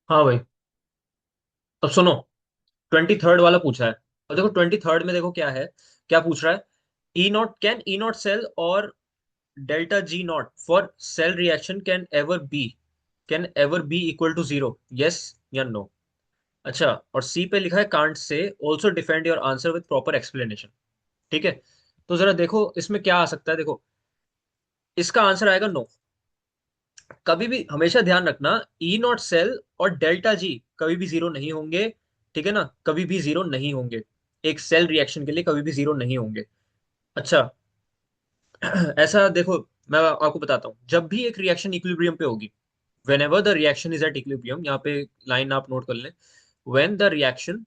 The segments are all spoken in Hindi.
हाँ भाई। अब सुनो, 23rd वाला पूछा है। और देखो 23rd में देखो क्या है, क्या पूछ रहा है। E not can E not cell और delta G not for cell reaction can ever be equal to zero, yes या नो। अच्छा, और सी पे लिखा है can't say also defend your answer with proper explanation. ठीक है, तो जरा देखो इसमें क्या आ सकता है। देखो इसका आंसर आएगा नो। कभी भी हमेशा ध्यान रखना, ई नॉट सेल और डेल्टा जी कभी भी जीरो नहीं होंगे। ठीक है ना, कभी भी जीरो नहीं होंगे। एक सेल रिएक्शन के लिए कभी भी जीरो नहीं होंगे। अच्छा, ऐसा देखो, मैं आपको बताता हूँ, जब भी एक रिएक्शन इक्विलिब्रियम पे होगी, whenever the reaction is at equilibrium, यहाँ पे लाइन आप नोट कर लें। When the reaction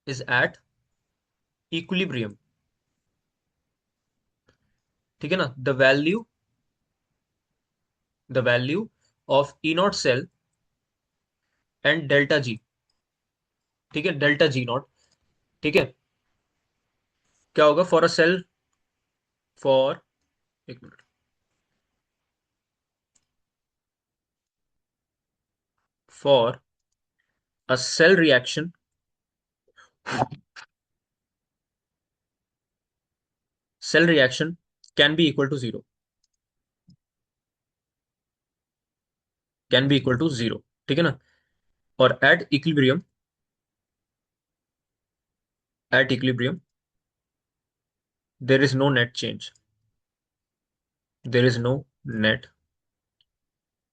is at equilibrium, ठीक है ना, the value of E not cell and delta G, ठीक है, डेल्टा जी नॉट, ठीक है, क्या होगा फॉर अ सेल, फॉर, एक मिनट, for a cell reaction, cell reaction can be equal to zero, can be equal to zero, ठीक है ना। और at equilibrium there is no net change, there is no net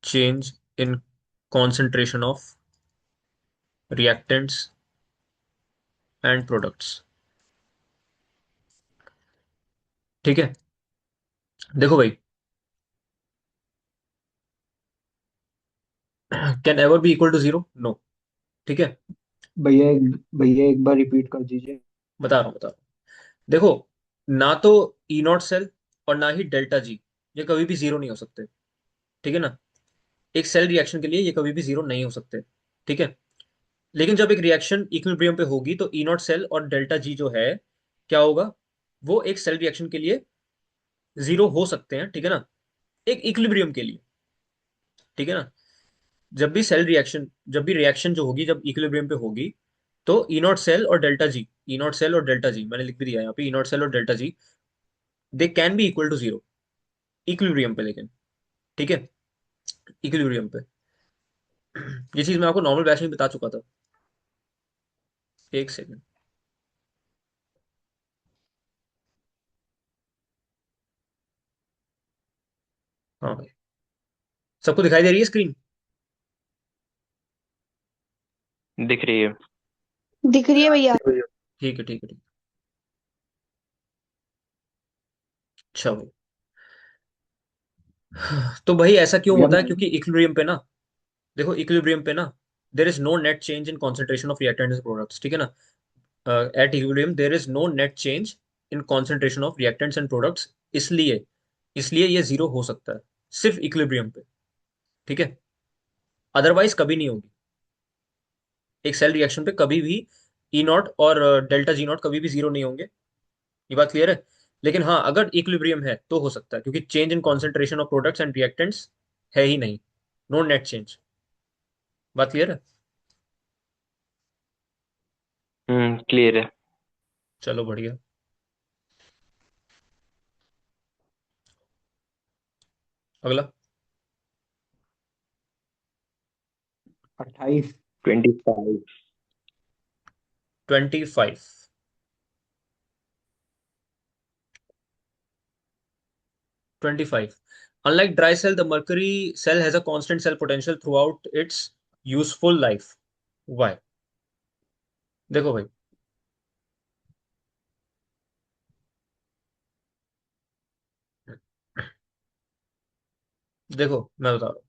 change in concentration of reactants and products। ठीक है, देखो भाई, can ever be equal to zero, no. ठीक है, भैया एक बार रिपीट कर दीजिए। बता रहा हूँ। देखो, ना तो ई नॉट सेल और ना ही डेल्टा जी, ये कभी भी जीरो नहीं हो सकते। ठीक है ना, एक सेल रिएक्शन के लिए ये कभी भी जीरो नहीं हो सकते। ठीक है, लेकिन जब एक रिएक्शन इक्विलिब्रियम पे होगी तो ई नॉट सेल और डेल्टा जी जो है, क्या होगा, वो एक सेल रिएक्शन के लिए जीरो हो सकते हैं। ठीक है ना, एक इक्विलिब्रियम के लिए। ठीक है ना, जब भी रिएक्शन जो होगी, जब इक्विलिब्रियम पे होगी, तो ई नॉट सेल और डेल्टा जी मैंने लिख भी दिया यहाँ पे, ई नॉट सेल और delta G they can be equal to zero equilibrium पे, लेकिन ठीक है, इक्विलिब्रियम पे। ये चीज मैं आपको नॉर्मल बैच में बता चुका था। एक सेकंड। हाँ भाई, सबको दिखाई दे रही है स्क्रीन? दिख रही है। दिख रही है भैया। ठीक है, ठीक है, ठीक। अच्छा भाई, तो भाई ऐसा क्यों भैया होता है, क्योंकि इक्विलिब्रियम पे ना, देखो इक्विलिब्रियम पे ना, there is no net change in concentration of reactant and products. ठीक है ना, at equilibrium there is no net change in concentration of reactants and products, इसलिए इसलिए ये जीरो हो सकता है सिर्फ इक्विलिब्रियम पे। ठीक है, अदरवाइज कभी नहीं होगी। एक सेल रिएक्शन पे कभी भी ई नॉट और डेल्टा जी नॉट कभी भी जीरो नहीं होंगे। ये बात क्लियर है। लेकिन हाँ, अगर इक्विलिब्रियम है तो हो सकता है, क्योंकि change in concentration of products and reactants है ही नहीं, नो नेट चेंज। बात क्लियर है। क्लियर है। चलो बढ़िया। अगला। 28। 25। 25। 25, unlike dry cell, the mercury cell has a constant cell potential throughout its useful life। Why? देखो भाई, देखो मैं बता रहा हूँ,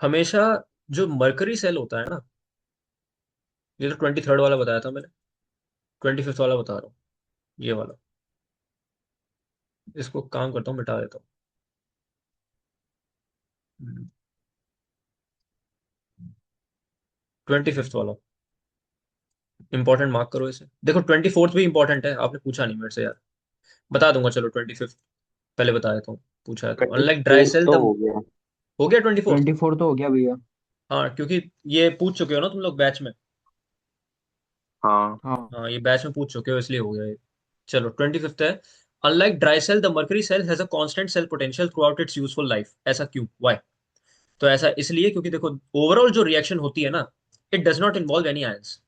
हमेशा जो मरकरी सेल होता है ना, ये तो 23rd वाला बताया था मैंने, 25th वाला बता रहा हूँ, ये वाला। इसको काम करता हूँ, मिटा देता 25th वाला इंपॉर्टेंट, मार्क करो इसे। देखो 24th भी इंपॉर्टेंट है, आपने पूछा नहीं मेरे से यार, बता दूंगा, चलो 25th। पहले बताया था, पूछा है तो, twenty unlike dry four cell तो द। हो गया। हो गया 24th। 24 तो हो गया भैया। हाँ, क्योंकि ये पूछ चुके हो ना तुम लोग बैच में। हाँ। हाँ। हाँ, ये बैच में पूछ चुके हो इसलिए हो गया ये। चलो 25th है। Unlike dry cell the mercury cell has a constant cell potential throughout its useful life. ऐसा क्यों, व्हाई? तो ऐसा इसलिए क्योंकि देखो, ओवरऑल जो रिएक्शन होती है ना, it does not involve any ions.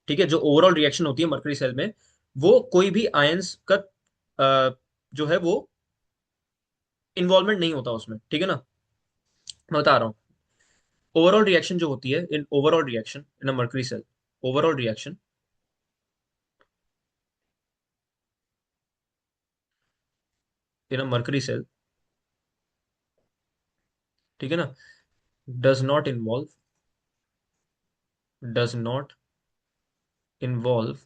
ठीक है, जो ओवरऑल रिएक्शन होती है मर्करी सेल में, वो कोई भी आयंस का जो है वो इन्वॉल्वमेंट नहीं होता उसमें। ठीक है ना, मैं बता रहा हूँ। ओवरऑल रिएक्शन जो होती है, in overall reaction in a mercury cell, overall reaction in a mercury cell, ठीक है ना, does not involve, does not involve,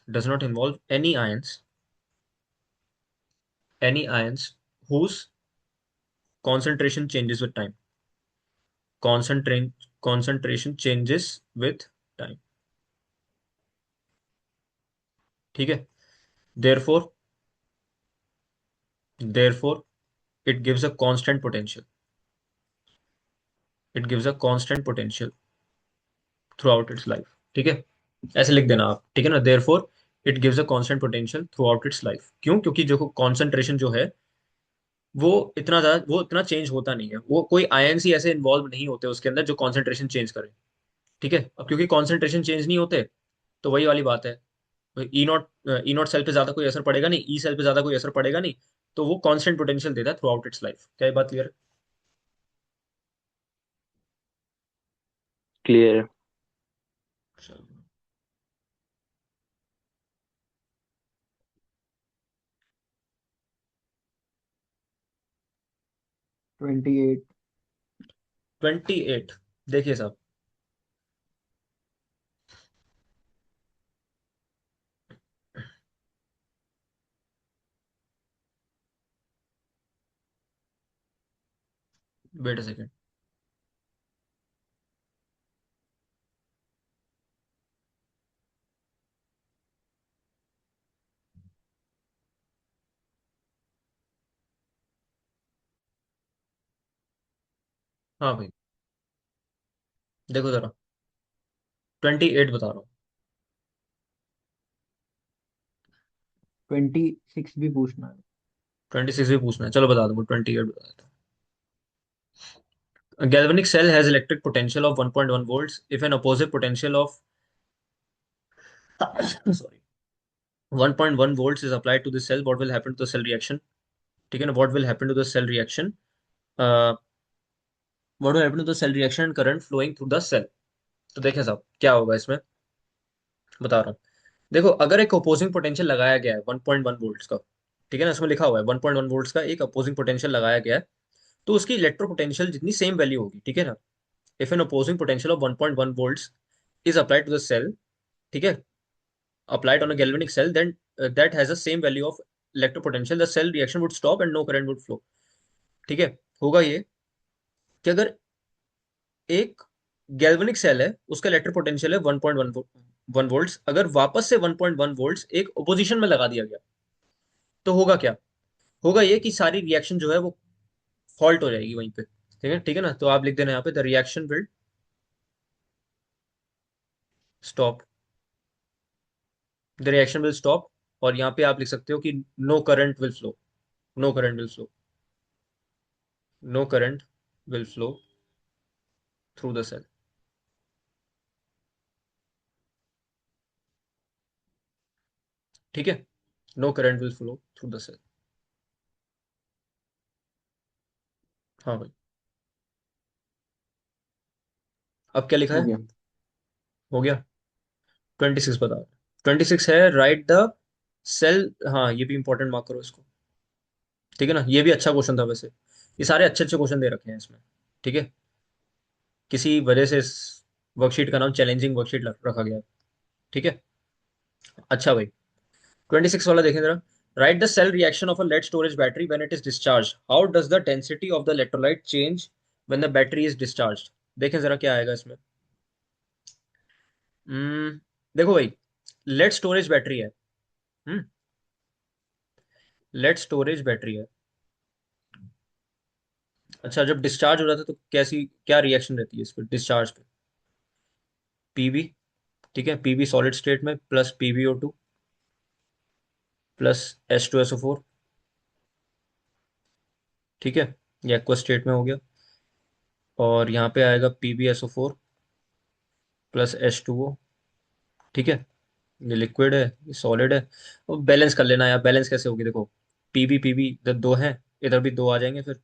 does not involve any ions whose concentration changes with time, concentration changes with time। ठीक है, therefore therefore it gives a constant potential, it gives a constant potential throughout its life। ठीक है, ऐसे लिख देना आप, ठीक है ना। therefore it gives a constant potential throughout its life। क्यों? क्योंकि जो कॉन्सेंट्रेशन जो है वो इतना चेंज होता नहीं है, वो कोई आयंस ही ऐसे इन्वॉल्व नहीं होते उसके अंदर जो कॉन्सेंट्रेशन चेंज करे। ठीक है, अब क्योंकि कॉन्सेंट्रेशन चेंज नहीं होते, तो वही वाली बात है, ई नॉट सेल पे ज्यादा कोई असर पड़ेगा नहीं, ई सेल पे ज्यादा कोई असर पड़ेगा नहीं, तो वो कांस्टेंट पोटेंशियल देता है थ्रू आउट इट्स लाइफ। क्या ये बात क्लियर क्लियर है। है? 28। 28। देखिए साहब, वेट अ सेकेंड। हाँ भाई, देखो जरा, 28 बता रहा हूँ। 26 भी पूछना है। 26 भी पूछना है, चलो बता दो, 28 बता देता हूँ। Galvanic cell has electric potential of 1.1 volts if an opposite potential of sorry 1.1 volts is applied to the cell, what will happen to the cell reaction? ठीक है ना, what will happen to the cell reaction? uh, what will happen to the cell reaction and current flowing through the cell? तो देखिए साहब क्या होगा इसमें, बता रहा हूँ। देखो, अगर एक अपोजिंग पोटेंशियल लगाया गया है 1.1 वोल्ट्स का, ठीक है ना, इसमें लिखा हुआ है 1.1 वोल्ट्स का एक अपोजिंग पोटेंशियल लगाया गया है, तो उसकी इलेक्ट्रो पोटेंशियल जितनी सेम वैल्यू होगी। ठीक है ना, if an opposing potential of 1.1 volts is applied to the cell, ठीक है, applied on a galvanic cell, then that has the same value of electropotential, the cell reaction would stop and no current would flow। ठीक है, होगा ये कि अगर एक गैल्वेनिक सेल है, उसका इलेक्ट्रिक पोटेंशियल है 1.1 वोल्ट्स, अगर वापस से 1.1 वोल्ट्स एक ओपोजिशन में लगा दिया गया, तो होगा क्या? होगा ये कि सारी रिएक्शन जो है वो फॉल्ट हो जाएगी वहीं पे। ठीक है, ठीक है ना, तो आप लिख देना यहाँ पे the reaction will stop, the reaction will stop. और यहाँ पे आप लिख सकते हो कि no current will flow, no current will flow, no current will flow through the cell. ठीक है, no current will flow through the cell. हाँ भाई, अब क्या लिखा हो है? गया। हो गया। 26 बता, 26 है राइट द सेल। हाँ, ये भी इंपॉर्टेंट मार्क करो इसको। ठीक है ना, ये भी अच्छा क्वेश्चन था वैसे, ये सारे अच्छे अच्छे क्वेश्चन दे रखे हैं इसमें। ठीक है, किसी वजह से इस वर्कशीट का नाम चैलेंजिंग वर्कशीट रखा गया है। ठीक है, अच्छा भाई, 26 वाला देखें जरा। Write the cell reaction of a lead storage battery when it is discharge, how does the density of the electrolyte change when the battery is discharge? देखें जरा क्या आएगा इसमें। देखो भाई, लेड स्टोरेज बैटरी है। हम्म लेट स्टोरेज बैटरी है। अच्छा, जब डिस्चार्ज हो जाता है तो कैसी क्या रिएक्शन रहती है इस पर डिस्चार्ज पे? पीबी, ठीक है, पीबी सॉलिड स्टेट में प्लस PbO2 प्लस H2SO4, ठीक है, ये एक्वा स्टेट में हो गया। और यहाँ पे आएगा PbSO4 प्लस H2O, ठीक है। ये लिक्विड है, ये सॉलिड है। और बैलेंस कर लेना यार, बैलेंस कैसे होगी देखो, पीबी पीबी इधर दो हैं, इधर भी दो आ जाएंगे फिर।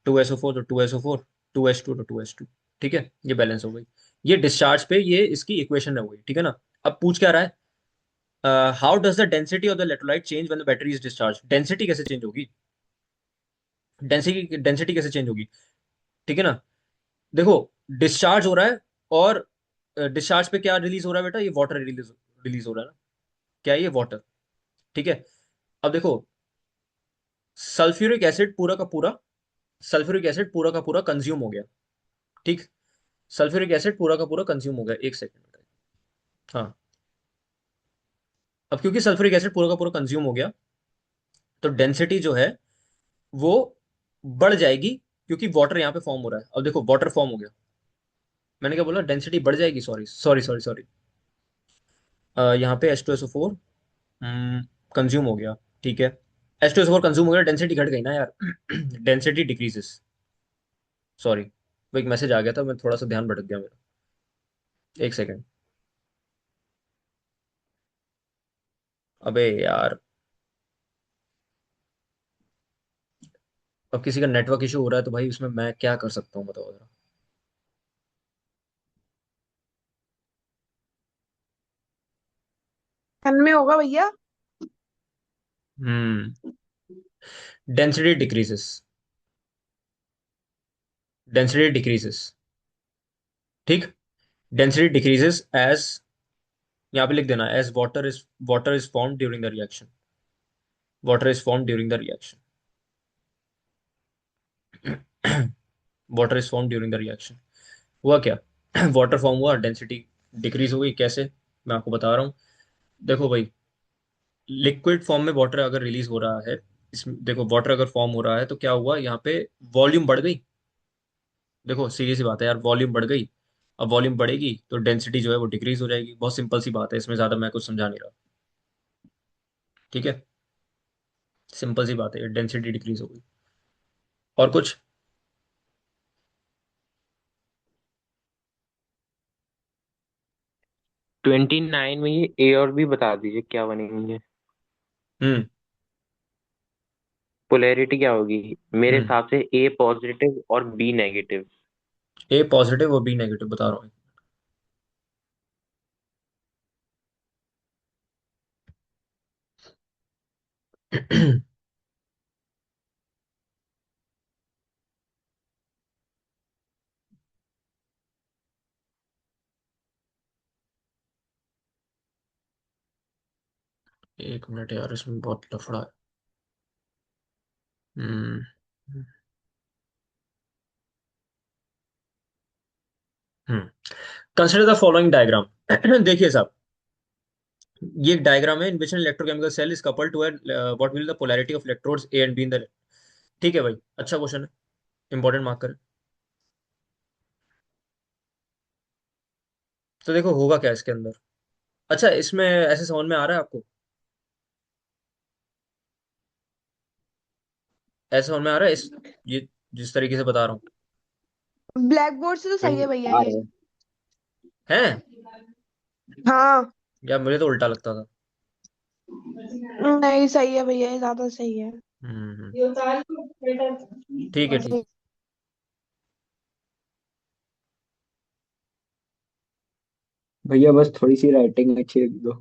2SO4 तो 2SO4, 2H2 तो 2H2, ठीक है, ये बैलेंस हो गई। ये डिस्चार्ज पे ये इसकी इक्वेशन हो गई, ठीक है ना। अब पूछ क्या रहा है, how does the density of the electrolyte change when the battery is discharge? Density कैसे चेंज होगी? डेंसिटी डेंसिटी कैसे चेंज होगी, ठीक है ना। देखो, डिस्चार्ज हो रहा है, और डिस्चार्ज पे क्या रिलीज हो रहा है बेटा? ये वाटर रिलीज रिलीज हो रहा है ना। क्या है ये? वाटर, ठीक है। अब देखो, सल्फ्यूरिक एसिड पूरा का पूरा, सल्फ्यूरिक एसिड पूरा का पूरा कंज्यूम हो गया, ठीक। सल्फ्यूरिक एसिड पूरा का पूरा कंज्यूम हो गया, एक सेकेंड। हाँ, अब क्योंकि सल्फ्यूरिक एसिड पूरा का पूरा कंज्यूम हो गया, तो डेंसिटी जो है वो बढ़ जाएगी, क्योंकि वाटर यहाँ पे फॉर्म हो रहा है। अब देखो, वाटर फॉर्म हो गया, मैंने क्या बोला? डेंसिटी बढ़ जाएगी, सॉरी सॉरी सॉरी सॉरी। यहाँ पे H2SO4 कंज्यूम हो गया, ठीक है। H2SO4 कंज्यूम हो गया, डेंसिटी घट गई ना यार। डेंसिटी डिक्रीजेस, सॉरी, वो एक मैसेज आ गया था, मैं थोड़ा सा ध्यान भटक गया मेरा, एक सेकेंड। अबे यार, अब किसी का नेटवर्क इशू हो रहा है तो भाई उसमें मैं क्या कर सकता हूँ, बताओ जरा। 96 होगा भैया। Hmm, density decreases, density decreases, ठीक। डेंसिटी डिक्रीजेस एज, यहाँ पे लिख देना, as water is form during the reaction, water is form during the reaction, water is form during the reaction. हुआ क्या? वाटर फॉर्म हुआ, डेंसिटी डिक्रीज हो गई, कैसे? मैं आपको बता रहा हूँ। देखो भाई, लिक्विड फॉर्म में वाटर अगर रिलीज हो रहा है, इसमें देखो, वाटर अगर फॉर्म हो रहा है तो क्या हुआ यहाँ पे? वॉल्यूम बढ़ गई। देखो सीधी सी बात है यार, वॉल्यूम बढ़ गई। अब वॉल्यूम बढ़ेगी तो डेंसिटी जो है वो डिक्रीज हो जाएगी, बहुत सिंपल सी बात है, इसमें ज्यादा मैं कुछ समझा नहीं रहा, ठीक है। सिंपल सी बात है, डेंसिटी डिक्रीज हो गई। और कुछ? 29 में ये ए और बी बता दीजिए क्या बनेंगे। हम्म। पोलैरिटी क्या होगी? मेरे हम्म, हिसाब से ए पॉजिटिव और बी नेगेटिव। ए पॉजिटिव और बी नेगेटिव बता रहा हूँ। एक मिनट यार, इसमें बहुत लफड़ा है। हम्म। Hmm, consider the following diagram. देखिए साहब, ये एक डायग्राम है in which an electrochemical cell is coupled to what will the polarity of electrodes A and B in the, ठीक है भाई, अच्छा क्वेश्चन है, इंपॉर्टेंट मार्क करें। तो देखो होगा क्या इसके अंदर। अच्छा, इसमें ऐसे समझ में आ रहा है आपको? ऐसे समझ में आ रहा है इस, ये जिस तरीके से बता रहा हूँ? ब्लैक बोर्ड से तो सही है भैया आ ये। रहा है। हैं? हाँ। या मुझे तो उल्टा लगता था। नहीं सही है भैया, ये ज्यादा सही है। हम्म। ठीक है, ठीक। भैया बस थोड़ी सी राइटिंग अच्छी लिख दो।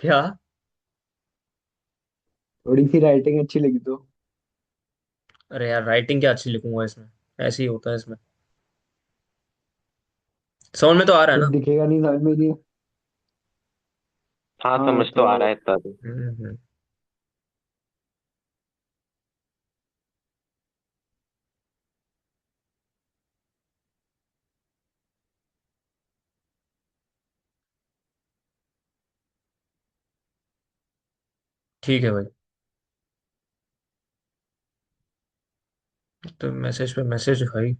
क्या? थोड़ी सी राइटिंग अच्छी लिख दो। अरे यार, राइटिंग क्या अच्छी लिखूंगा इसमें, ऐसे ही होता है इसमें। समझ में तो आ रहा है कुछ ना? दिखेगा नहीं समझ में नहीं। हाँ, हाँ समझ तो थोड़ा आ रहा है बहुत। इतना तो। हम्म। ठीक है भाई। तो मैसेज पे मैसेज भाई,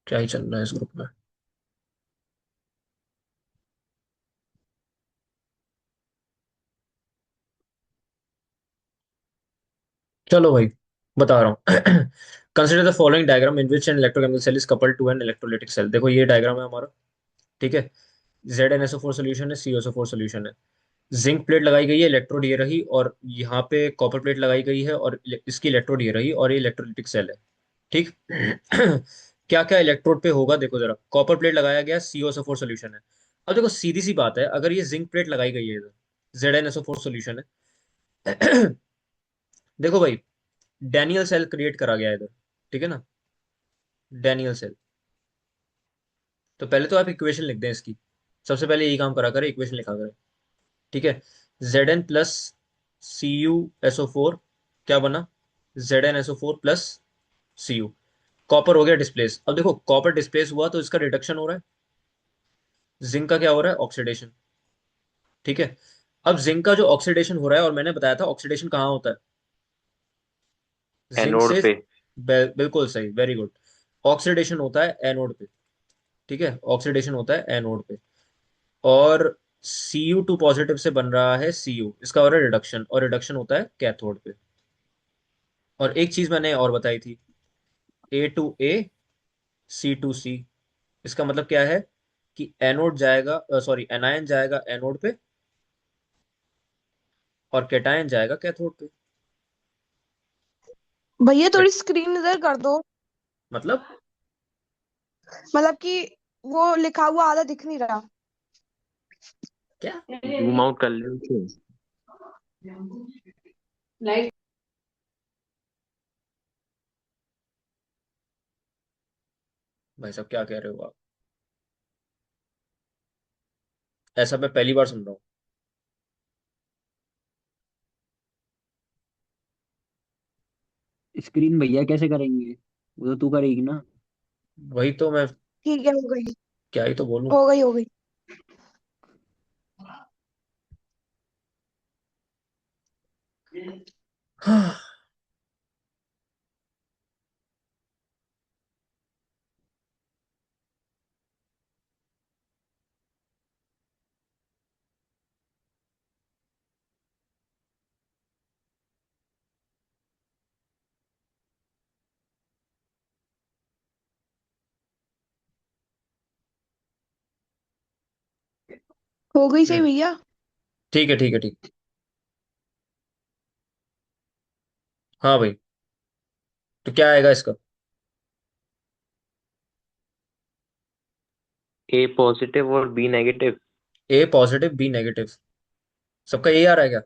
क्या ही चल रहा है इस ग्रुप में। चलो भाई, बता रहा हूँ। Consider the following diagram in which an electrochemical cell is coupled to an electrolytic cell. देखो ये डायग्राम है हमारा, ठीक है। ZnSO4 सोल्यूशन है, COSO4 सोल्यूशन है। जिंक प्लेट लगाई गई है, इलेक्ट्रोड ये रही, और यहाँ पे कॉपर प्लेट लगाई गई है, और इसकी इलेक्ट्रोड ये रही, और ये इलेक्ट्रोलिटिक सेल है, ठीक। क्या क्या इलेक्ट्रोड पे होगा देखो जरा। कॉपर प्लेट लगाया गया, COSO4 सोल्यूशन है। अब देखो सीधी सी बात है, अगर ये जिंक प्लेट लगाई गई है इधर, ZnSO4 सोल्यूशन है। देखो भाई, डैनियल सेल क्रिएट करा गया है इधर, ठीक है ना, डैनियल सेल। तो पहले तो आप इक्वेशन लिख दें इसकी, सबसे पहले यही काम करा करें, इक्वेशन लिखा करें, ठीक है। Zn+Cu SO4 क्या बना, ZnSO4 प्लस Cu। कॉपर हो गया डिस्प्लेस। अब देखो कॉपर डिस्प्लेस हुआ तो इसका रिडक्शन हो रहा है, जिंक का क्या हो रहा है, ऑक्सीडेशन, ठीक है। अब जिंक का जो ऑक्सीडेशन हो रहा है, और मैंने बताया था ऑक्सीडेशन कहाँ होता है, जिंक एनोड से, पे। बिल्कुल सही, वेरी गुड। ऑक्सीडेशन होता है एनोड पे, ठीक है, ऑक्सीडेशन होता है एनोड पे। और Cu2 पॉजिटिव से बन रहा है Cu, इसका हो रहा है रिडक्शन, और रिडक्शन होता है कैथोड पे। और एक चीज मैंने और बताई थी, A to A, C to C। इसका मतलब क्या है कि एनोड जाएगा, सॉरी एनायन जाएगा एनोड पे, और कैटायन जाएगा कैथोड पे। भैया Get- थोड़ी स्क्रीन इधर कर दो। मतलब मतलब कि वो लिखा हुआ आधा दिख नहीं रहा। क्या, जूम आउट कर लो उसे। भाई साहब क्या कह रहे हो आप, ऐसा मैं पहली बार सुन रहा हूँ। स्क्रीन भैया कैसे करेंगे? वो तो तू करेगी ना। वही तो मैं, ठीक है, हो गई। क्या ही तो बोलूं। हो गई, हो गई। हो गई सही हम्म, भैया। ठीक है ठीक है ठीक। हाँ भाई, तो क्या आएगा इसका। ए पॉजिटिव और B negative. A positive B negative, सबका यही आ रहा है क्या।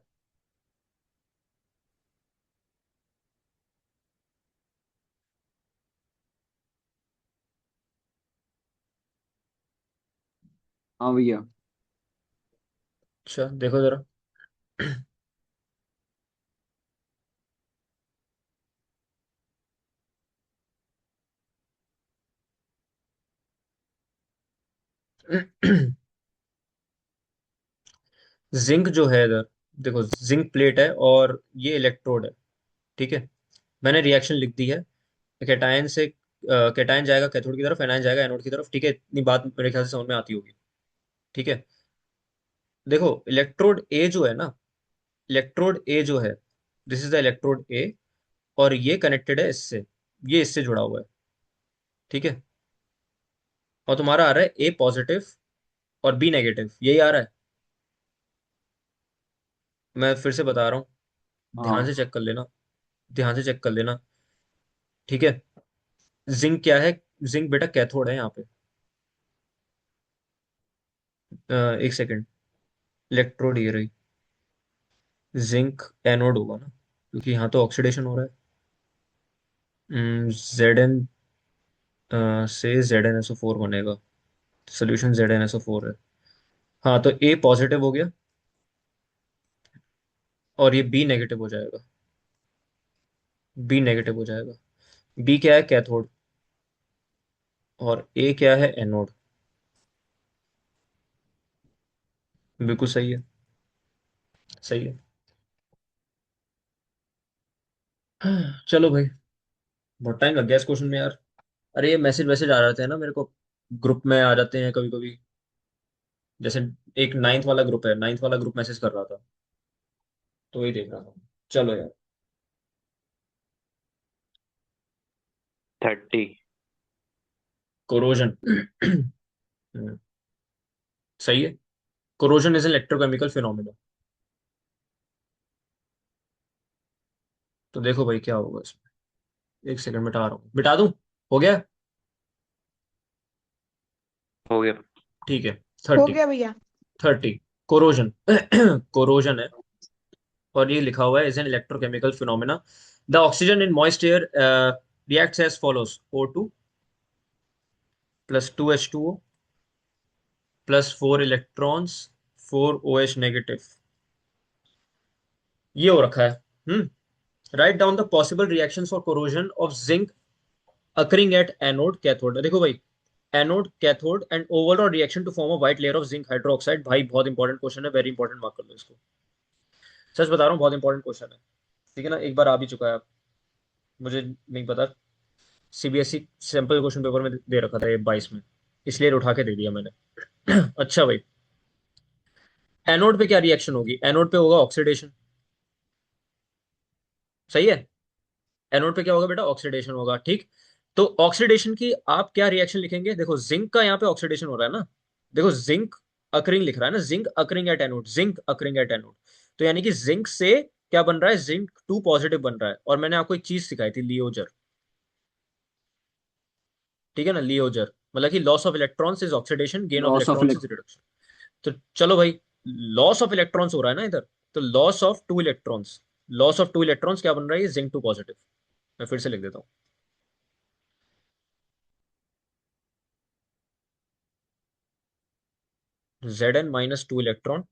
हाँ भैया। अच्छा देखो जरा। जिंक जो है इधर, देखो जिंक प्लेट है और ये इलेक्ट्रोड है, ठीक है। मैंने रिएक्शन लिख दी है। कैटायन से कैटायन जाएगा कैथोड की तरफ, एनायन जाएगा एनोड की तरफ, ठीक है। इतनी बात मेरे ख्याल से समझ में आती होगी, ठीक है। देखो इलेक्ट्रोड ए जो है ना, इलेक्ट्रोड ए जो है, दिस इज द इलेक्ट्रोड ए, और ये कनेक्टेड है इससे, ये इससे जुड़ा हुआ है, ठीक है। और तुम्हारा आ रहा है A पॉजिटिव और B नेगेटिव, यही आ रहा है। मैं फिर से बता रहा हूँ, ध्यान हाँ। से चेक कर लेना, ध्यान से चेक कर लेना, ठीक है। जिंक क्या है, जिंक बेटा कैथोड है यहाँ पे। एक सेकेंड, इलेक्ट्रोड ये रही, जिंक एनोड होगा ना, क्योंकि यहाँ तो ऑक्सीडेशन हो रहा है। Zn से ZnSO4 बनेगा, सोल्यूशन ZnSO4 है। हाँ तो A पॉजिटिव हो गया, और ये B नेगेटिव हो जाएगा, B नेगेटिव हो जाएगा। B क्या है, कैथोड, और A क्या है, एनोड। बिल्कुल सही है, सही है। चलो भाई, बहुत टाइम लग गया इस क्वेश्चन में यार। अरे ये मैसेज वैसेज आ जाते हैं ना मेरे को, ग्रुप में आ जाते हैं कभी कभी। जैसे एक नाइन्थ वाला ग्रुप है, नाइन्थ वाला ग्रुप मैसेज कर रहा था, तो वही देख रहा था। चलो यार। 30। कोरोजन। सही है। Corrosion is an electrochemical phenomena. तो देखो भाई क्या होगा इसमें। एक सेकंड मिटा रहा हूँ, मिटा दूं? हो गया। हो गया। ठीक है। हो 30। गया भैया। 30। कोरोजन। कोरोजन है। और ये लिखा हुआ है is an electrochemical phenomena. The oxygen in moist air reacts as follows: O2 plus 2H2O plus 4 electrons, 4 OH negative. ये हो रखा है। Write down the possible reactions for corrosion of zinc occurring at anode cathode. देखो भाई, anode cathode and overall reaction to form a white layer of zinc hydroxide. भाई बहुत इंपॉर्टेंट क्वेश्चन है, वेरी इंपॉर्टेंट, मार्क कर लो इसको। सच बता रहा हूँ, बहुत इंपॉर्टेंट क्वेश्चन है। ठीक है ना, एक बार आ भी चुका है। मुझे नहीं पता, सीबीएसई सैंपल क्वेश्चन पेपर में दे रखा था ये 22 में, इसलिए उठा के दे दिया मैंने। अच्छा भाई, एनोड पे क्या रिएक्शन होगी? एनोड पे होगा ऑक्सीडेशन। सही है। एनोड पे क्या होगा बेटा? ऑक्सीडेशन होगा, ठीक। तो ऑक्सीडेशन की आप क्या रिएक्शन लिखेंगे? देखो जिंक का यहाँ पे ऑक्सीडेशन हो रहा है ना। देखो जिंक अकरिंग लिख रहा है ना, zinc occurring at anode, zinc occurring at anode. तो यानी कि जिंक से क्या बन रहा है? जिंक 2 पॉजिटिव बन रहा है। और मैंने आपको एक चीज सिखाई थी, लियोजर। ठीक है ना, लियोजर मतलब कि loss of electrons is oxidation, gain of loss of electrons is reduction. तो चलो भाई, लॉस ऑफ इलेक्ट्रॉन्स हो रहा है ना इधर, तो loss of 2 electrons, loss of 2 electrons क्या बन रहा है? Zinc 2 positive. मैं फिर से लिख देता हूँ। Zn-2 इलेक्ट्रॉन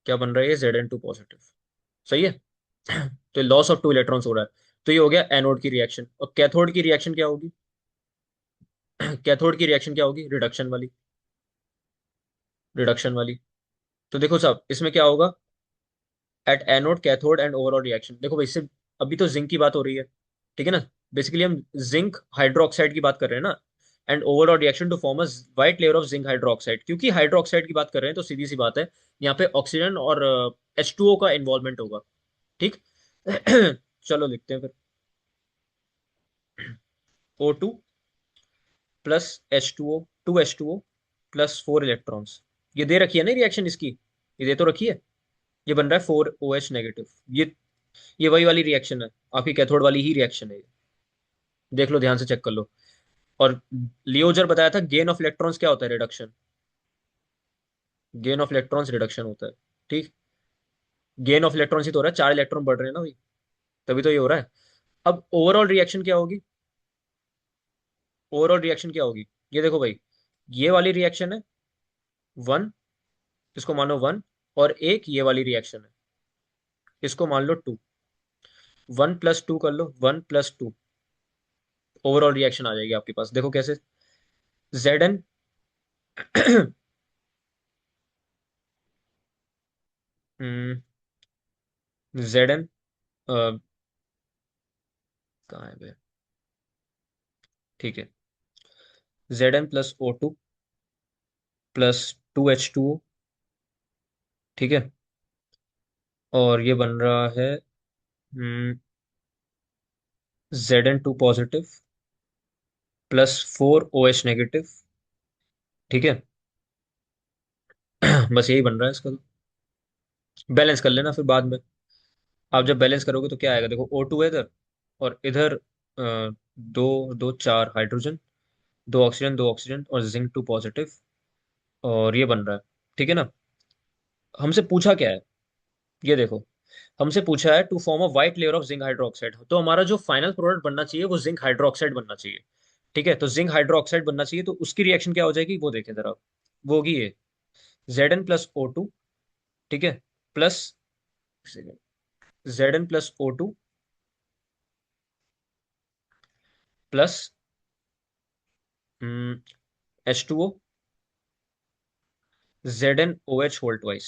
क्या बन रहा है? Zn2 positive. सही है। तो लॉस ऑफ 2 इलेक्ट्रॉन्स हो रहा है। तो ये हो गया एनोड की रिएक्शन। और कैथोड की रिएक्शन क्या होगी? कैथोड की रिएक्शन क्या होगी? रिडक्शन वाली, रिडक्शन वाली। तो देखो साहब, इसमें क्या होगा? Eight anode cathode and overall reaction. देखो भाई, सिर्फ अभी तो जिंक की बात हो रही है, ठीक है ना। बेसिकली हम जिंक हाइड्रोक्साइड की बात कर रहे हैं ना। And overall reaction to form a white layer of zinc hydroxide. क्योंकि हाइड्रोक्साइड की बात कर रहे हैं तो सीधी सी बात है, यहाँ पे ऑक्सीजन और H2O का इन्वॉल्वमेंट होगा। ठीक। चलो लिखते हैं फिर। O2 plus H2O, 2H2O plus 4 electrons. ये दे रखी है ना रिएक्शन इसकी, ये दे तो रखी है। ये बन रहा है 4 OH नेगेटिव। ये वही वाली रिएक्शन है, आपकी कैथोड वाली ही रिएक्शन है ये। देख लो, ध्यान से चेक कर लो। और लियोजर बताया था, गेन ऑफ इलेक्ट्रॉन्स क्या होता है? Reduction. Gain of electrons reduction होता है। ठीक। गेन ऑफ इलेक्ट्रॉन्स ही तो हो रहा है, 4 इलेक्ट्रॉन बढ़ रहे हैं ना भाई, तभी तो ये हो रहा है। अब ओवरऑल रिएक्शन क्या होगी? ओवरऑल रिएक्शन क्या होगी? ये देखो भाई, ये वाली रिएक्शन है 1, इसको मान लो 1। और एक ये वाली रिएक्शन है, इसको मान लो 2। 1 + 2 कर लो, 1 + 2। ओवरऑल रिएक्शन आ जाएगी आपके पास। देखो कैसे। Zn। Zn कहाँ है बे? ठीक है। Zn + O2 plus 2H2O। ठीक है। और ये बन रहा है Zn2 positive plus 4 OH negative. ठीक है। बस यही बन रहा है इसका तो। बैलेंस कर लेना फिर बाद में। आप जब बैलेंस करोगे तो क्या आएगा? देखो O2 है इधर, और इधर 2 2 4 हाइड्रोजन, 2 ऑक्सीजन, 2 ऑक्सीजन और जिंक 2 पॉजिटिव। और ये बन रहा है। ठीक है ना। हमसे पूछा क्या है? ये देखो, हमसे पूछा है to form a white layer of zinc hydroxide. तो हमारा जो फाइनल प्रोडक्ट बनना चाहिए वो जिंक हाइड्रोक्साइड बनना चाहिए। ठीक है, तो जिंक हाइड्रोक्साइड बनना चाहिए, तो उसकी रिएक्शन क्या हो जाएगी वो देखें जरा। वो होगी ये Zn + O2। ठीक है। Plus Zn + O2 plus H2O, ZnOH whole twice,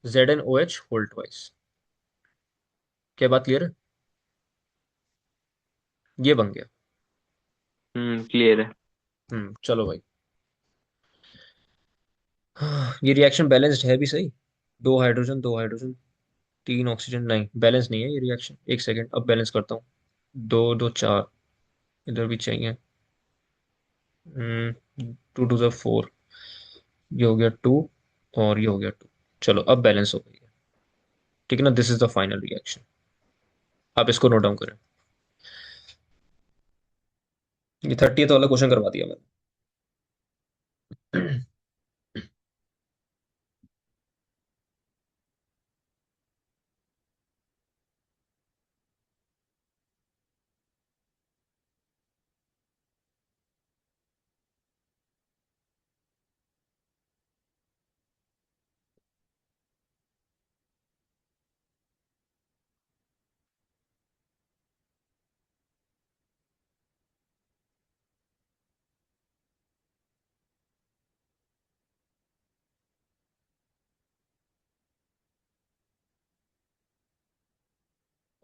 ZnOH whole twice. क्या बात क्लियर है? ये बन गया। क्लियर है। चलो भाई। हाँ, ये रिएक्शन बैलेंस्ड है भी सही। दो हाइड्रोजन, दो हाइड्रोजन, तीन ऑक्सीजन, नहीं बैलेंस नहीं है ये रिएक्शन। एक सेकेंड, अब बैलेंस करता हूँ। दो दो चार, इधर भी चाहिए। 2 2 4, ये हो गया 2, और ये हो गया 2। चलो अब बैलेंस हो गई है। ठीक है ना, this is the final reaction. आप इसको नोट डाउन करें। ये 30th वाला क्वेश्चन करवा दिया मैंने।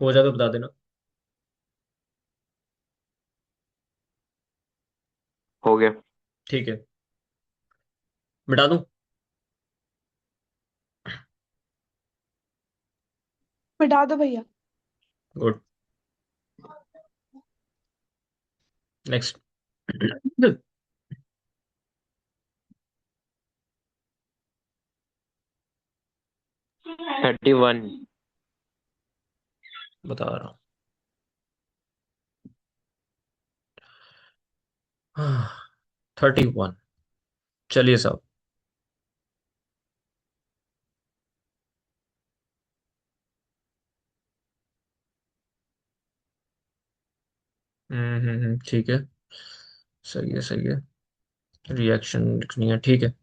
हो जाए तो बता देना। हो गया। ठीक है, मिटा दूं? मिटा दो भैया। गुड। नेक्स्ट। 31। बता रहा हूँ। 31। चलिए साहब। ठीक है। सही है, सही है। रिएक्शन लिखनी है, ठीक है।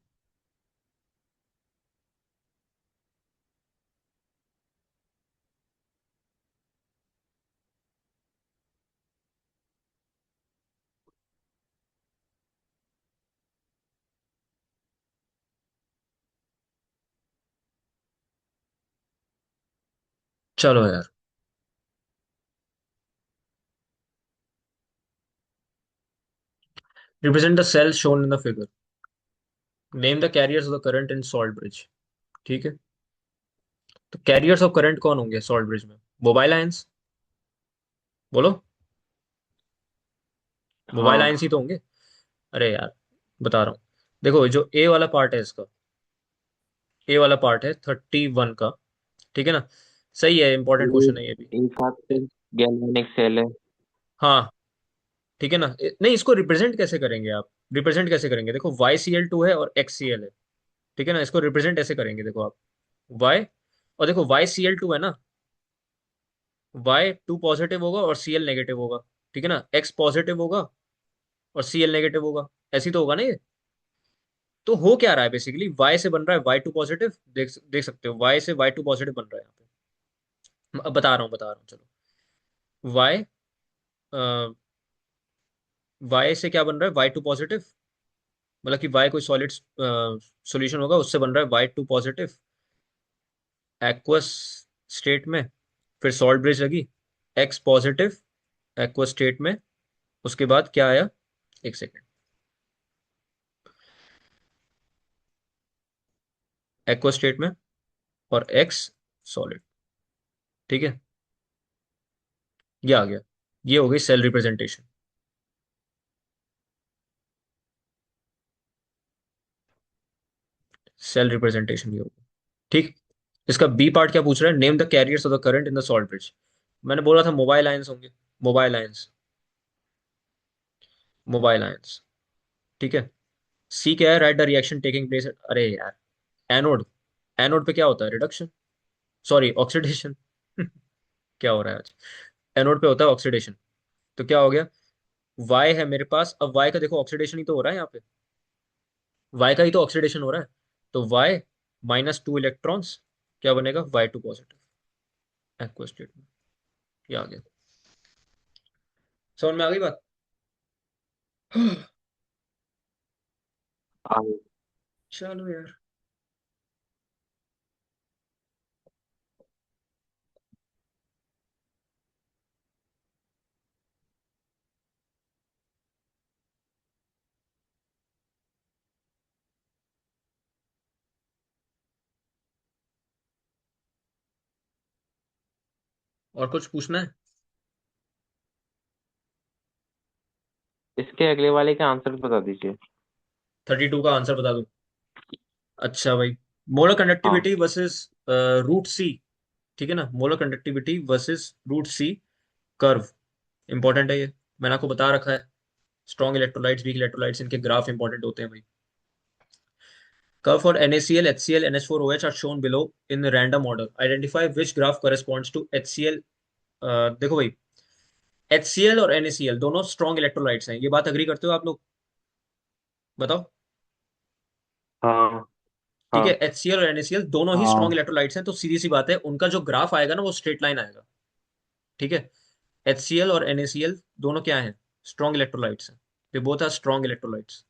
चलो यार। Represent the cell shown in the figure. Name the carriers of the current in salt bridge. ठीक है। तो कैरियर्स ऑफ करंट कौन होंगे सॉल्ट ब्रिज में? Mobile ions. बोलो। मोबाइल आयंस ही हाँ। तो होंगे। अरे यार, बता रहा हूँ। देखो, जो ए वाला पार्ट है इसका, ए वाला पार्ट है 31 का। ठीक है ना? सही है, इंपॉर्टेंट ये क्वेश्चन है ये भी। एक हाथ से गैल्वेनिक सेल है। हाँ। ठीक है ना? नहीं, इसको रिप्रेजेंट कैसे करेंगे आप? रिप्रेजेंट कैसे करेंगे? देखो, YCl2 है और XCl है। ठीक है ना? इसको रिप्रेजेंट ऐसे करेंगे, देखो आप। Y, और देखो YCl2 है ना, Y2 पॉजिटिव होगा और Cl नेगेटिव होगा। ठीक है ना? X पॉजिटिव होगा और Cl नेगेटिव होगा। ऐसे ही तो होगा ना ये? तो हो क्या रहा है बेसिकली, Y से बन रहा है Y2 पॉजिटिव। देख देख सकते हो, Y से Y2 पॉजिटिव बन रहा है यहाँ पे। अब बता रहा हूँ चलो। Y, Y से क्या बन रहा है? Y2 positive. मतलब कि Y कोई सॉलिड सॉल्यूशन होगा, उससे बन रहा है Y2 पॉजिटिव एक्वस स्टेट में। फिर सॉल्ट ब्रिज लगी, X पॉजिटिव एक्वस स्टेट में। उसके बाद क्या आया? एक सेकेंड। एक्वस स्टेट में, और X सॉलिड। ठीक है, ये आ गया। ये हो गई सेल रिप्रेजेंटेशन। सेल रिप्रेजेंटेशन ये होगी। ठीक। इसका बी पार्ट क्या पूछ रहा है? Name the carriers of the current in the salt bridge. मैंने बोला था मोबाइल आयंस होंगे। Mobile ions. Mobile ions. ठीक है। सी क्या है? Right the reaction taking place. अरे यार, एनोड। एनोड पे क्या होता है? Reduction, sorry oxidation. क्या हो रहा है आज? एनोड पे होता है ऑक्सीडेशन। तो क्या हो गया? वाई है मेरे पास, अब वाई का देखो ऑक्सीडेशन ही तो हो रहा है यहाँ पे। वाई का ही तो ऑक्सीडेशन हो रहा है। तो वाई -2 इलेक्ट्रॉन्स, क्या बनेगा? Y2 पॉजिटिव एक्वस स्टेट में। ये आ गया। समझ में आ गई बात? आगे। चलो यार। और कुछ पूछना है? इसके अगले वाले के आंसर बता दीजिए। 32 का आंसर बता दूं? अच्छा भाई, मोलर हाँ। Conductivity versus root C. ठीक है ना, molar conductivity versus root C curve. Important है ये, मैंने आपको बता रखा है। स्ट्रॉन्ग इलेक्ट्रोलाइट्स, वीक इलेक्ट्रोलाइट्स, इनके ग्राफ इंपॉर्टेंट होते हैं भाई। Curve for NaCl, HCl, NH4OH are shown below in random order. Identify which graph corresponds to HCl. देखो भाई, HCl और NaCl दोनों स्ट्रॉन्ग इलेक्ट्रोलाइट्स हैं, ये बात अग्री करते हो आप लोग? बताओ। हाँ। ठीक है, हाँ। HCl और NaCl दोनों ही स्ट्रॉन्ग हाँ। इलेक्ट्रोलाइट्स हैं, तो सीधी सी बात है उनका जो ग्राफ आएगा ना वो स्ट्रेट लाइन आएगा। ठीक है, HCl और NaCl दोनों क्या हैं? स्ट्रॉन्ग इलेक्ट्रोलाइट्स हैं। They both are strong electrolytes.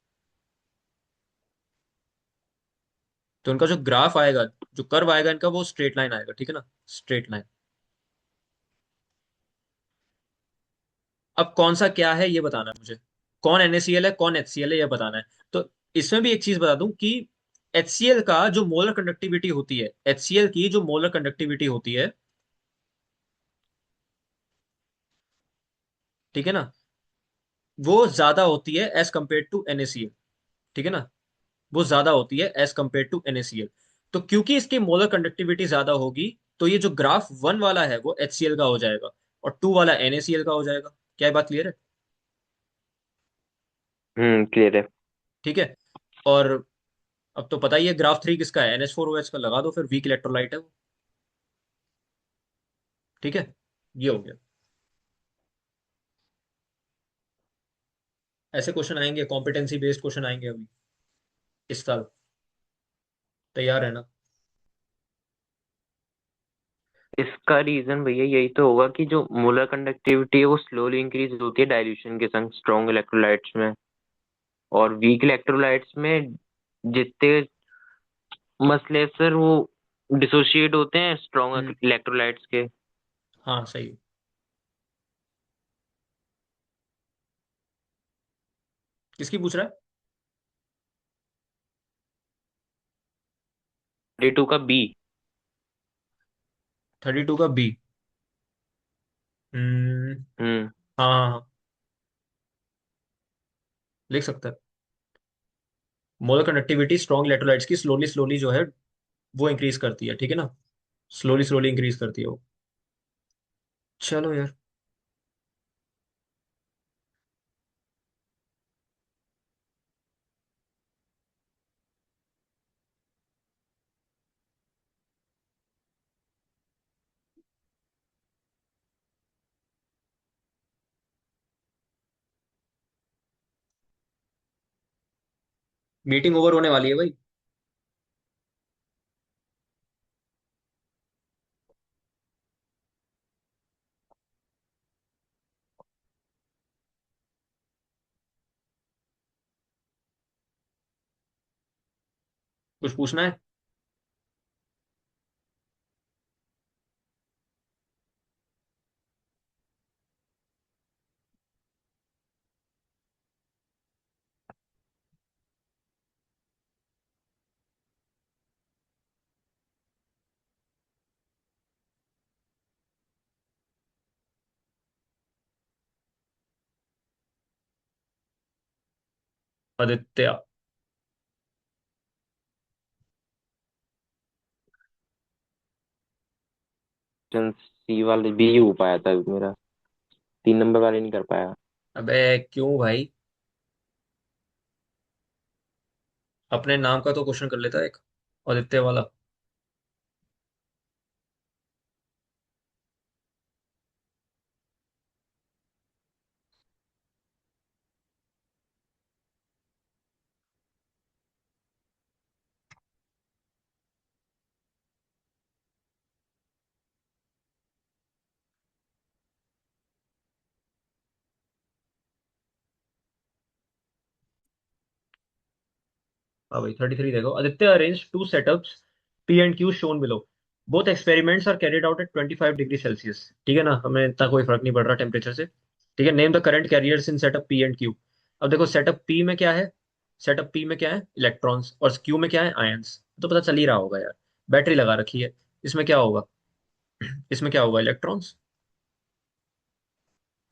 तो उनका जो ग्राफ आएगा, जो कर्व आएगा इनका, वो स्ट्रेट लाइन आएगा। ठीक है ना, स्ट्रेट लाइन। अब कौन सा क्या है ये बताना है मुझे। कौन NaCl है, कौन HCl है, ये बताना है। तो इसमें भी एक चीज बता दूं कि HCl का जो मोलर कंडक्टिविटी होती है, HCl की जो मोलर कंडक्टिविटी होती है, ठीक है ना, वो ज्यादा होती है एज कंपेयर टू NaCl। ठीक है ना, वो ज्यादा होती है एज कंपेयर टू NaCl। तो क्योंकि इसकी मोलर कंडक्टिविटी ज्यादा होगी, तो ये जो ग्राफ 1 वाला है वो HCl का हो जाएगा, और 2 वाला NaCl का हो जाएगा। क्या ये बात क्लियर है? क्लियर है। ठीक है। और अब तो पता ही है ग्राफ 3 किसका है, NH4OH का। लगा दो फिर, वीक इलेक्ट्रोलाइट है वो। ठीक है, ये हो गया। ऐसे क्वेश्चन आएंगे, कॉम्पिटेंसी बेस्ड क्वेश्चन आएंगे अभी इस साल। तैयार है ना? इसका रीजन भैया यही तो होगा कि जो मोलर कंडक्टिविटी है वो स्लोली इंक्रीज होती है डाइल्यूशन के संग स्ट्रॉन्ग इलेक्ट्रोलाइट्स में। और वीक इलेक्ट्रोलाइट्स में जितने मसले सर वो डिसोशिएट होते हैं स्ट्रॉन्ग हम्म। इलेक्ट्रोलाइट्स के। हाँ सही है। किसकी पूछ रहा है? 32 का बी। 32 का बी। हम्म। हम्म। हाँ हाँ हाँ, लिख सकता है। मोलर कंडक्टिविटी स्ट्रॉन्ग इलेक्ट्रोलाइट्स की स्लोली स्लोली जो है वो इंक्रीज करती है। ठीक है ना, स्लोली स्लोली इंक्रीज करती है वो। चलो यार। मीटिंग ओवर होने वाली है भाई। कुछ पूछना है? आदित्य। ऑप्शन सी वाले बी हो पाया था मेरा। 3 नंबर वाले नहीं कर पाया। अबे क्यों भाई, अपने नाम का तो क्वेश्चन कर लेता एक, आदित्य वाला। हाँ भाई, 33 देखो। Aditya arrange two setups P and Q shown below. Both experiments are carried out at 25 degree Celsius. ठीक है ना, हमें इतना कोई फर्क नहीं पड़ रहा टेम्परेचर से। ठीक है, name the current carriers in setup P and Q. अब देखो सेटअप पी में क्या है, सेटअप पी में क्या है, इलेक्ट्रॉन्स, और क्यू में क्या है, आयंस। तो पता चल ही रहा होगा यार, बैटरी लगा रखी है। इसमें क्या होगा, इसमें क्या होगा, इलेक्ट्रॉन्स।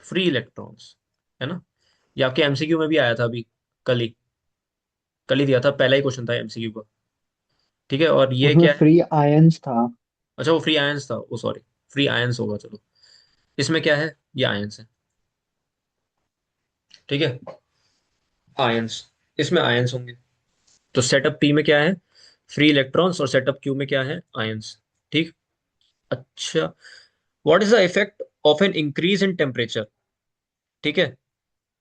फ्री इलेक्ट्रॉन्स, है ना। ये आपके एमसीक्यू में भी आया था अभी, कल ही दिया था, पहला ही क्वेश्चन था एमसीक्यू का। ठीक है, और ये उसमें क्या है? फ्री आयंस था। अच्छा, वो फ्री आयंस था, वो सॉरी, फ्री आयंस होगा, चलो। इसमें क्या है? ये आयंस है। ठीक है, आयंस, इसमें आयंस होंगे। तो सेटअप पी में क्या है? फ्री इलेक्ट्रॉन्स, और सेटअप क्यू में क्या है? आयंस। ठीक। अच्छा, what is the effect of an increase in temperature, ठीक है,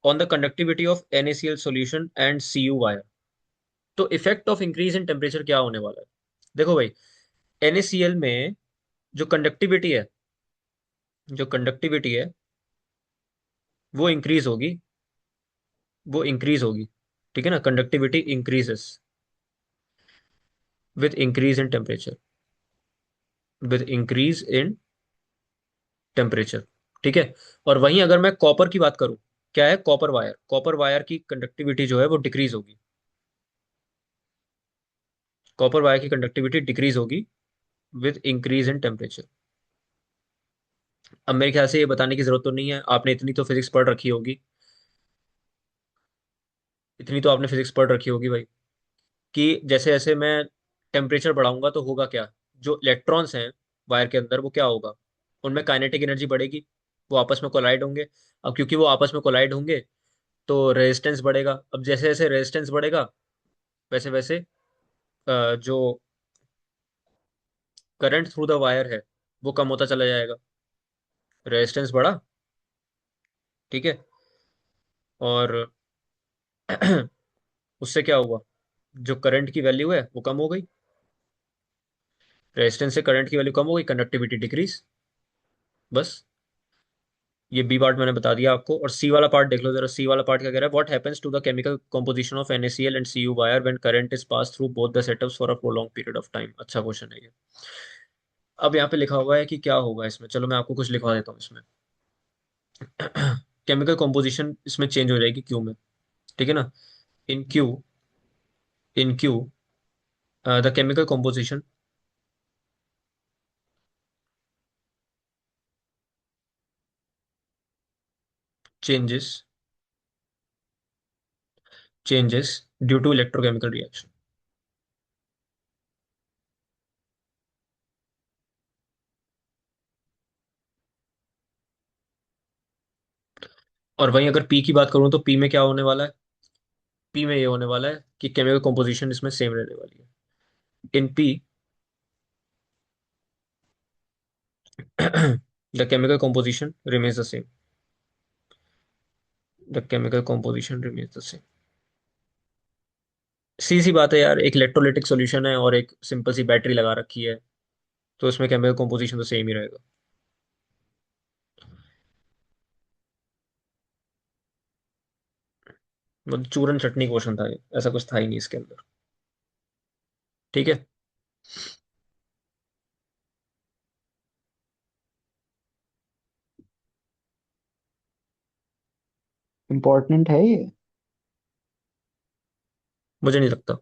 on the conductivity of NaCl solution and Cu wire? तो effect of increase in temperature क्या होने वाला है? देखो भाई, NaCl में जो कंडक्टिविटी है, जो कंडक्टिविटी है वो इंक्रीज होगी, वो इंक्रीज होगी। ठीक है ना, conductivity increases with increase in temperature, with increase in temperature. ठीक है। और वहीं अगर मैं कॉपर की बात करूं, क्या है? कॉपर वायर, कॉपर वायर की कंडक्टिविटी जो है वो डिक्रीज होगी, कॉपर वायर की कंडक्टिविटी डिक्रीज होगी विद इंक्रीज इन टेम्परेचर। अब मेरे ख्याल से ये बताने की जरूरत तो नहीं है, आपने इतनी तो फिजिक्स पढ़ रखी होगी, इतनी तो आपने फिजिक्स पढ़ रखी होगी भाई, कि जैसे जैसे मैं टेम्परेचर बढ़ाऊंगा तो होगा क्या? जो इलेक्ट्रॉन्स हैं वायर के अंदर, वो क्या होगा? उनमें काइनेटिक एनर्जी बढ़ेगी, वो आपस में कोलाइड होंगे। अब क्योंकि वो आपस में कोलाइड होंगे, तो रेजिस्टेंस बढ़ेगा। अब जैसे जैसे रेजिस्टेंस बढ़ेगा, वैसे वैसे जो करंट थ्रू द वायर है वो कम होता चला जाएगा। रेजिस्टेंस बढ़ा, ठीक है, और उससे क्या हुआ? जो करंट की वैल्यू है वो कम हो गई, रेजिस्टेंस से करंट की वैल्यू कम हो गई, कंडक्टिविटी डिक्रीज। बस, ये बी पार्ट मैंने बता दिया आपको। और सी वाला पार्ट देख लो जरा, सी वाला पार्ट क्या कह रहा है? What happens to the chemical composition of NaCl and Cu wire when current is pass through both the setups for a prolong period of time? अच्छा क्वेश्चन है ये। अब यहाँ पे लिखा हुआ है कि क्या होगा इसमें, चलो मैं आपको कुछ लिखवा देता हूँ इसमें। केमिकल कंपोजिशन इसमें चेंज हो जाएगी क्यू में, ठीक है ना। In Q, in Q the chemical composition changes, changes due to electrochemical reaction. और वहीं अगर पी की बात करूं तो पी में क्या होने वाला है? पी में ये होने वाला है कि केमिकल कंपोजिशन इसमें सेम रहने वाली है। In P the chemical composition remains the same, the chemical composition remains the same. सी सी बात है यार, एक इलेक्ट्रोलिटिक सॉल्यूशन है और एक सिंपल सी बैटरी लगा रखी है, तो इसमें केमिकल कंपोजिशन तो सेम ही रहेगा। मतलब चूरन चटनी क्वेश्चन था ये, ऐसा कुछ था ही नहीं इसके अंदर। ठीक है। इम्पोर्टेंट है ये। मुझे नहीं लगता,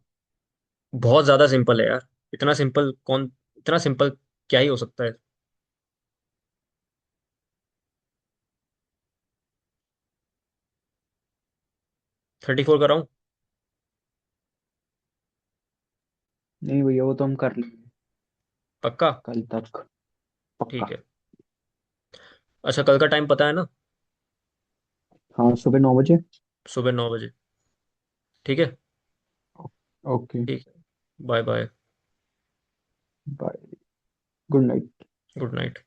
बहुत ज्यादा सिंपल है यार। इतना सिंपल कौन, इतना सिंपल क्या ही हो सकता है? 34 कराऊं? नहीं भैया, वो तो हम कर लेंगे पक्का? कल तक। ठीक पक्का। है। अच्छा, कल का टाइम पता है ना? हाँ, सुबह 9 बजे। सुबह 9 बजे। ठीक है। ओके। ठीक है, bye bye. Bye. Good night. Good night.